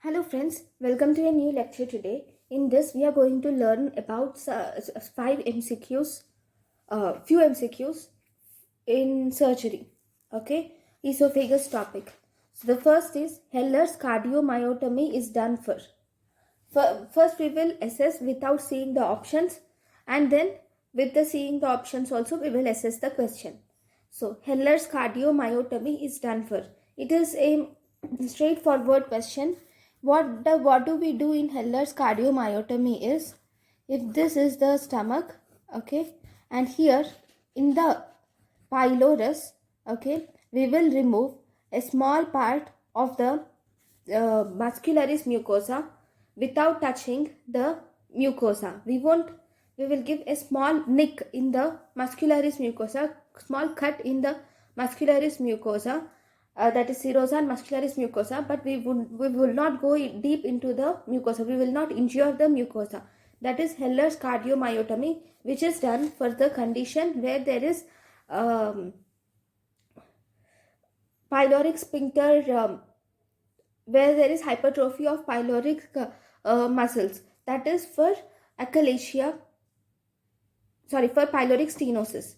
Hello friends, welcome to a new lecture today. In this we are going to learn about few MCQs in surgery. Okay, esophagus topic. So the first is Heller's cardiomyotomy is done for. First we will assess without seeing the options, and then with the seeing the options also we will assess the question. So Heller's cardiomyotomy is done for. It is a straightforward question. What do we do in Heller's cardiomyotomy is, if this is the stomach, okay, and here in the pylorus, okay, we will remove a small part of the muscularis mucosa without touching the mucosa. We will give a small nick in the muscularis mucosa, small cut in the muscularis mucosa, that is serosa and muscularis mucosa, but we will not go deep into the mucosa. We will not injure the mucosa. That is Heller's cardiomyotomy, which is done for the condition where there is pyloric sphincter, where there is hypertrophy of pyloric muscles. That is for achalasia, for pyloric stenosis.